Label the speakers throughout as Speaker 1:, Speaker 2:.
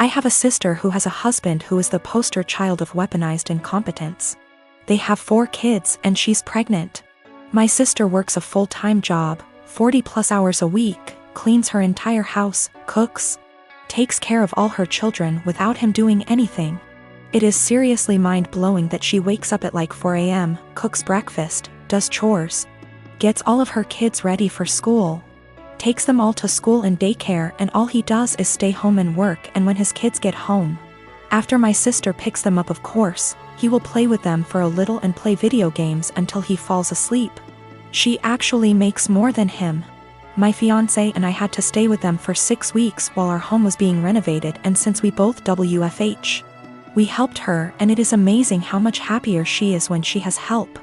Speaker 1: have a sister who has a husband who is the poster child of weaponized incompetence. They have 4 kids and she's pregnant. My sister works a full-time job, 40+ hours a week, cleans her entire house, cooks, takes care of all her children without him doing anything. It is seriously mind-blowing that she wakes up at like 4 a.m., cooks breakfast, does chores, gets all of her kids ready for school, takes them all to school and daycare, and all he does is stay home and work. And when his kids get home, after my sister picks them up, of course, he will play with them for a little and play video games until he falls asleep. She actually makes more than him. My fiancé and I had to stay with them for 6 weeks while our home was being renovated, and since we both WFH, we helped her, and it is amazing how much happier she is when she has help.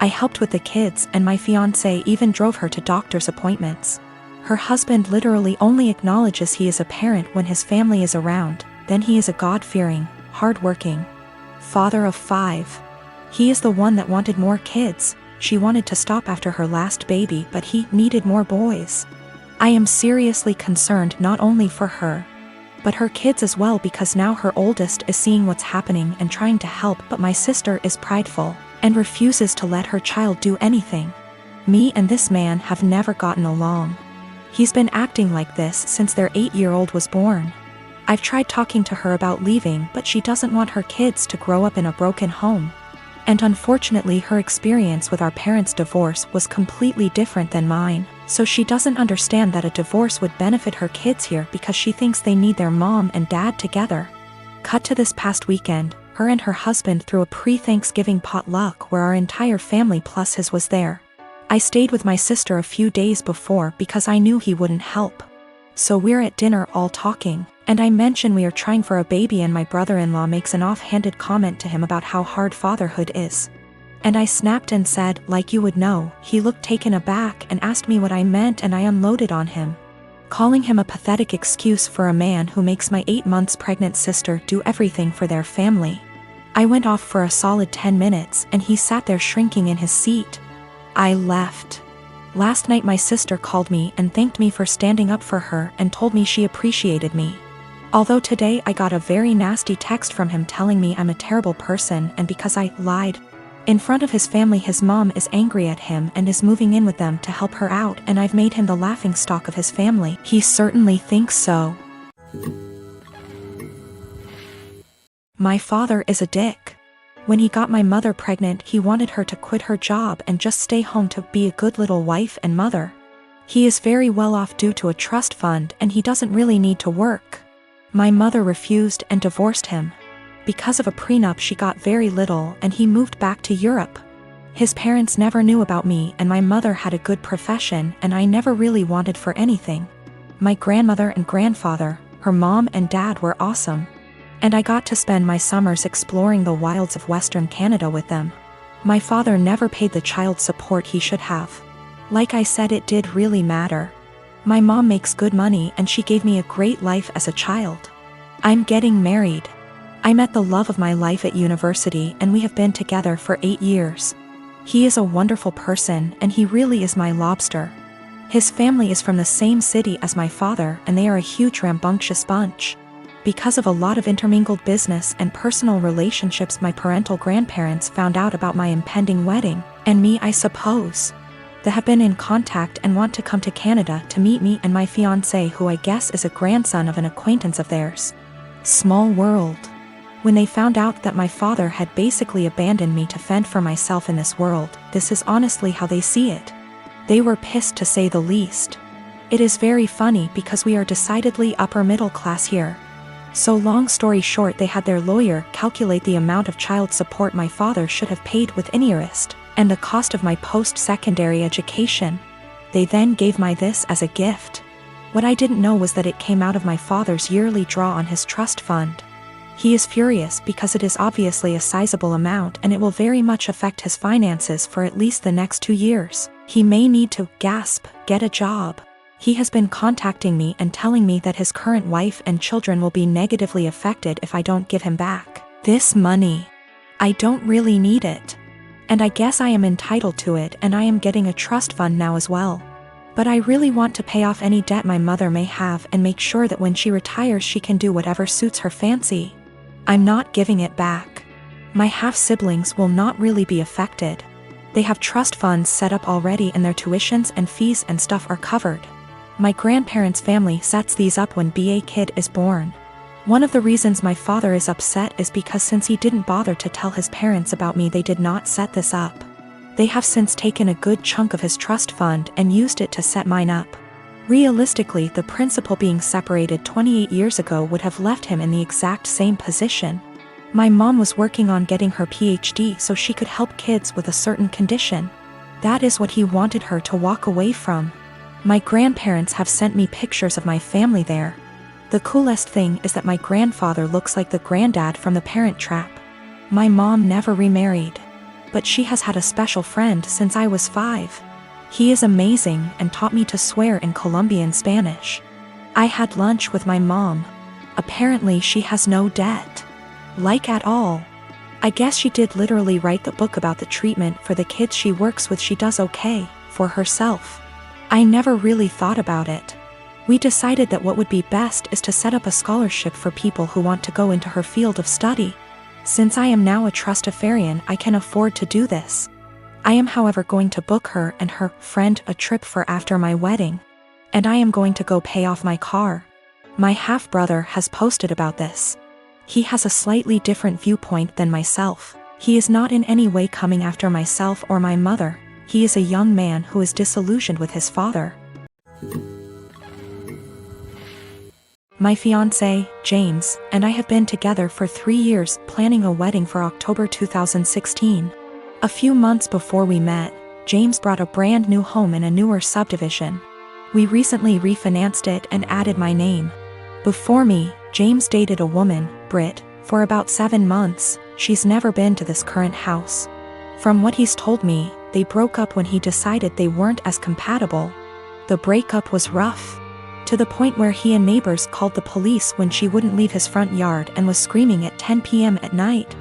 Speaker 1: I helped with the kids, and my fiancé even drove her to doctor's appointments. Her husband literally only acknowledges he is a parent when his family is around, then he is a God-fearing, hard-working father of 5. He is the one that wanted more kids. She wanted to stop after her last baby, but he needed more boys. I am seriously concerned not only for her, but her kids as well, because now her oldest is seeing what's happening and trying to help, but my sister is prideful and refuses to let her child do anything. Me and this man have never gotten along. He's been acting like this since their 8-year-old was born. I've tried talking to her about leaving, but she doesn't want her kids to grow up in a broken home. And unfortunately, her experience with our parents' divorce was completely different than mine, so she doesn't understand that a divorce would benefit her kids here because she thinks they need their mom and dad together. Cut to this past weekend, her and her husband threw a pre-Thanksgiving potluck where our entire family plus his was there. I stayed with my sister a few days before because I knew he wouldn't help. So we're at dinner all talking, and I mention we are trying for a baby, and my brother-in-law makes an offhanded comment to him about how hard fatherhood is. And I snapped and said, like you would know. He looked taken aback and asked me what I meant, and I unloaded on him, calling him a pathetic excuse for a man who makes my 8 months pregnant sister do everything for their family. I went off for a solid 10 minutes and he sat there shrinking in his seat. I left. Last night my sister called me and thanked me for standing up for her and told me she appreciated me. Although today I got a very nasty text from him telling me I'm a terrible person, and because I lied in front of his family, his mom is angry at him and is moving in with them to help her out, and I've made him the laughingstock of his family. He certainly thinks so. My father is a dick. When he got my mother pregnant, he wanted her to quit her job and just stay home to be a good little wife and mother. He is very well off due to a trust fund, and he doesn't really need to work. My mother refused and divorced him. Because of a prenup, she got very little, and he moved back to Europe. His parents never knew about me, and my mother had a good profession, and I never really wanted for anything. My grandmother and grandfather, her mom and dad, were awesome, and I got to spend my summers exploring the wilds of Western Canada with them. My father never paid the child support he should have. Like I said, it did really matter. My mom makes good money and she gave me a great life as a child. I'm getting married. I met the love of my life at university, and we have been together for 8 years. He is a wonderful person, and he really is my lobster. His family is from the same city as my father, and they are a huge rambunctious bunch. Because of a lot of intermingled business and personal relationships, my parental grandparents found out about my impending wedding, and me, I suppose. They have been in contact and want to come to Canada to meet me and my fiancé, who I guess is a grandson of an acquaintance of theirs. Small world. When they found out that my father had basically abandoned me to fend for myself in this world, this is honestly how they see it. They were pissed, to say the least. It is very funny because we are decidedly upper middle class here. So long story short, they had their lawyer calculate the amount of child support my father should have paid with interest, and the cost of my post-secondary education. They then gave me this as a gift. What I didn't know was that it came out of my father's yearly draw on his trust fund. He is furious because it is obviously a sizable amount, and it will very much affect his finances for at least the next 2 years. He may need to, get a job. He has been contacting me and telling me that his current wife and children will be negatively affected if I don't give him back this money. I don't really need it, and I guess I am entitled to it, and I am getting a trust fund now as well. But I really want to pay off any debt my mother may have and make sure that when she retires she can do whatever suits her fancy. I'm not giving it back. My half-siblings will not really be affected. They have trust funds set up already and their tuitions and fees and stuff are covered. My grandparents' family sets these up when BA kid is born. One of the reasons my father is upset is because since he didn't bother to tell his parents about me, they did not set this up. They have since taken a good chunk of his trust fund and used it to set mine up. Realistically, the principal being separated 28 years ago would have left him in the exact same position. My mom was working on getting her PhD so she could help kids with a certain condition. That is what he wanted her to walk away from. My grandparents have sent me pictures of my family there. The coolest thing is that my grandfather looks like the granddad from The Parent Trap. My mom never remarried, but she has had a special friend since I was 5. He is amazing and taught me to swear in Colombian Spanish. I had lunch with my mom. Apparently she has no debt. Like at all. I guess she did literally write the book about the treatment for the kids she works with. She does okay for herself. I never really thought about it. We decided that what would be best is to set up a scholarship for people who want to go into her field of study. Since I am now a trustafarian, I can afford to do this. I am however going to book her and her friend a trip for after my wedding. And I am going to go pay off my car. My half-brother has posted about this. He has a slightly different viewpoint than myself. He is not in any way coming after myself or my mother. He is a young man who is disillusioned with his father. My fiancé, James, and I have been together for 3 years, planning a wedding for October 2016. A few months before we met, James bought a brand new home in a newer subdivision. We recently refinanced it and added my name. Before me, James dated a woman, Britt, for about 7 months. She's never been to this current house. From what he's told me, they broke up when he decided they weren't as compatible. The breakup was rough, to the point where he and neighbors called the police when she wouldn't leave his front yard and was screaming at 10 p.m. at night.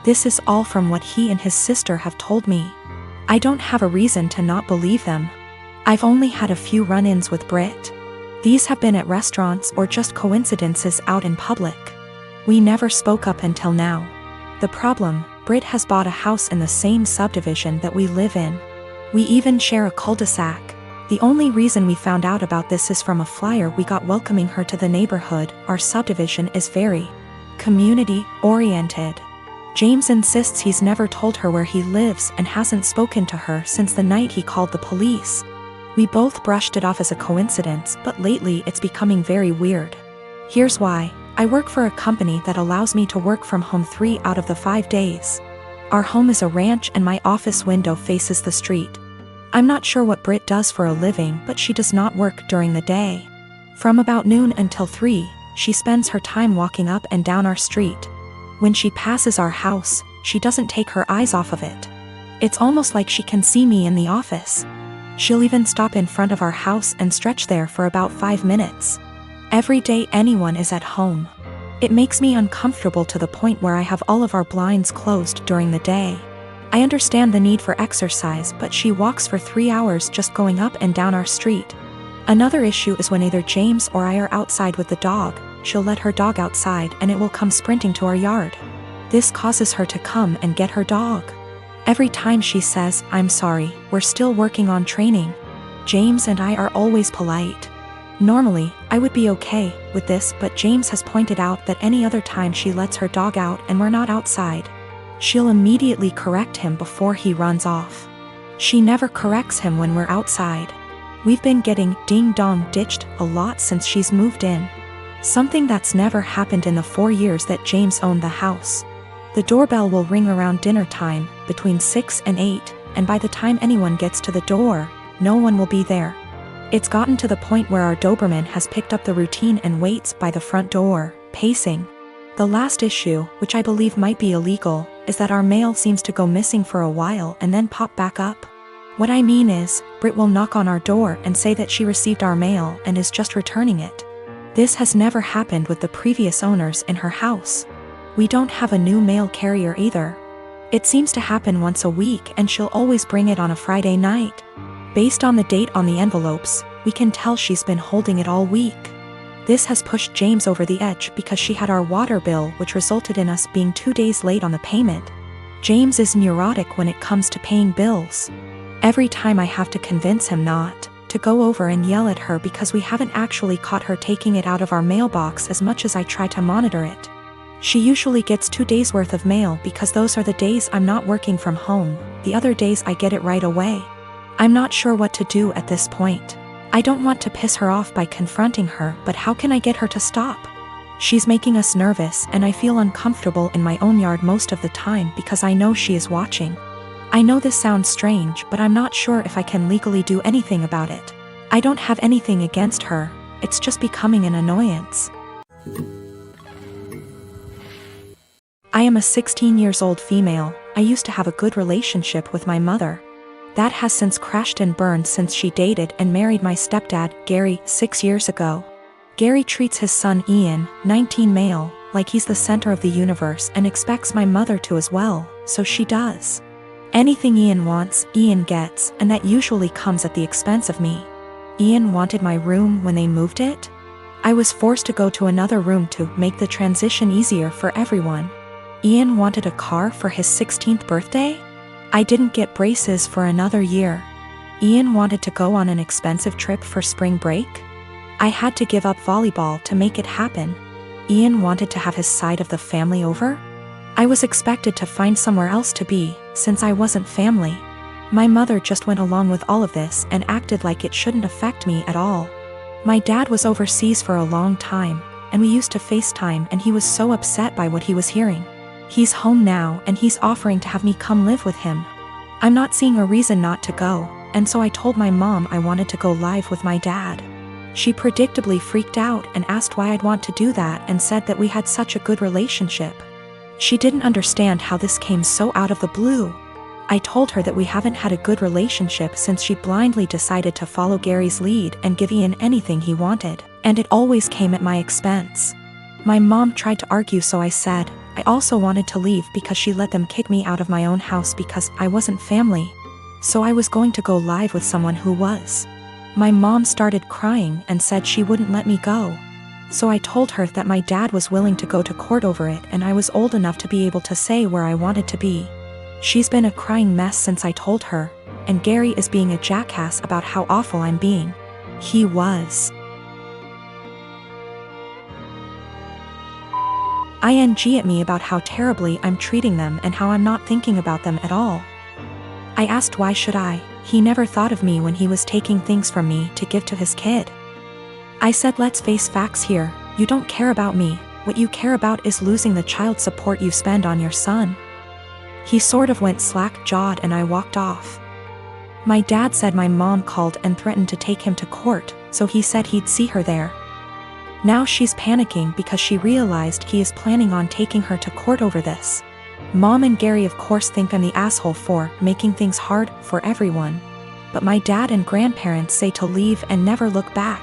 Speaker 1: This is all from what he and his sister have told me. I don't have a reason to not believe them. I've only had a few run-ins with Britt. These have been at restaurants or just coincidences out in public. We never spoke up until now. The problem, Britt has bought a house in the same subdivision that we live in. We even share a cul-de-sac. The only reason we found out about this is from a flyer we got welcoming her to the neighborhood. Our subdivision is very community-oriented. James insists he's never told her where he lives and hasn't spoken to her since the night he called the police. We both brushed it off as a coincidence, but lately it's becoming very weird. Here's why. I work for a company that allows me to work from home 3 out of the 5 days. Our home is a ranch and my office window faces the street. I'm not sure what Britt does for a living, but she does not work during the day. From about noon until 3, she spends her time walking up and down our street. When she passes our house, she doesn't take her eyes off of it. It's almost like she can see me in the office. She'll even stop in front of our house and stretch there for about 5 minutes. Every day anyone is at home. It makes me uncomfortable to the point where I have all of our blinds closed during the day. I understand the need for exercise, but she walks for 3 hours just going up and down our street. Another issue is when either James or I are outside with the dog, she'll let her dog outside and it will come sprinting to our yard. This causes her to come and get her dog. Every time she says, "I'm sorry, we're still working on training." James and I are always polite. Normally, I would be okay with this, but James has pointed out that any other time she lets her dog out and we're not outside, she'll immediately correct him before he runs off. She never corrects him when we're outside. We've been getting ding-dong ditched a lot since she's moved in. Something that's never happened in the 4 years that James owned the house. The doorbell will ring around dinner time, between 6 and 8, and by the time anyone gets to the door, no one will be there. It's gotten to the point where our Doberman has picked up the routine and waits by the front door, pacing. The last issue, which I believe might be illegal, is that our mail seems to go missing for a while and then pop back up. What I mean is, Britt will knock on our door and say that she received our mail and is just returning it. This has never happened with the previous owners in her house. We don't have a new mail carrier either. It seems to happen once a week and she'll always bring it on a Friday night. Based on the date on the envelopes, we can tell she's been holding it all week. This has pushed James over the edge because she had our water bill, which resulted in us being 2 days late on the payment. James is neurotic when it comes to paying bills. Every time I have to convince him not to go over and yell at her because we haven't actually caught her taking it out of our mailbox as much as I try to monitor it. She usually gets 2 days worth of mail because those are the days I'm not working from home, the other days I get it right away. I'm not sure what to do at this point. I don't want to piss her off by confronting her, but how can I get her to stop? She's making us nervous and I feel uncomfortable in my own yard most of the time because I know she is watching. I know this sounds strange, but I'm not sure if I can legally do anything about it. I don't have anything against her, it's just becoming an annoyance. I am a 16-year-old female. I used to have a good relationship with my mother. That has since crashed and burned since she dated and married my stepdad, Gary, 6 years ago. Gary treats his son Ian, 19 male, like he's the center of the universe and expects my mother to as well, so she does. Anything Ian wants, Ian gets, and that usually comes at the expense of me. Ian wanted my room when they moved it. I was forced to go to another room to make the transition easier for everyone. Ian wanted a car for his 16th birthday? I didn't get braces for another year. Ian wanted to go on an expensive trip for spring break? I had to give up volleyball to make it happen. Ian wanted to have his side of the family over? I was expected to find somewhere else to be, since I wasn't family. My mother just went along with all of this and acted like it shouldn't affect me at all. My dad was overseas for a long time, and we used to FaceTime, and he was so upset by what he was hearing. He's home now and he's offering to have me come live with him. I'm not seeing a reason not to go, and so I told my mom I wanted to go live with my dad. She predictably freaked out and asked why I'd want to do that and said that we had such a good relationship. She didn't understand how this came so out of the blue. I told her that we haven't had a good relationship since she blindly decided to follow Gary's lead and give Ian anything he wanted, and it always came at my expense. My mom tried to argue, so I said I also wanted to leave because she let them kick me out of my own house because I wasn't family. So I was going to go live with someone who was. My mom started crying and said she wouldn't let me go. So I told her that my dad was willing to go to court over it and I was old enough to be able to say where I wanted to be. She's been a crying mess since I told her, and Gary is being a jackass about how awful I'm being. He was. ING at me about how terribly I'm treating them and how I'm not thinking about them at all. I asked why should I. He never thought of me when he was taking things from me to give to his kid. I said let's face facts here, you don't care about me, what you care about is losing the child support you spend on your son. He sort of went slack-jawed and I walked off. My dad said my mom called and threatened to take him to court, so he said he'd see her there. Now she's panicking because she realized he is planning on taking her to court over this. Mom and Gary of course think I'm the asshole for making things hard for everyone. But my dad and grandparents say to leave and never look back.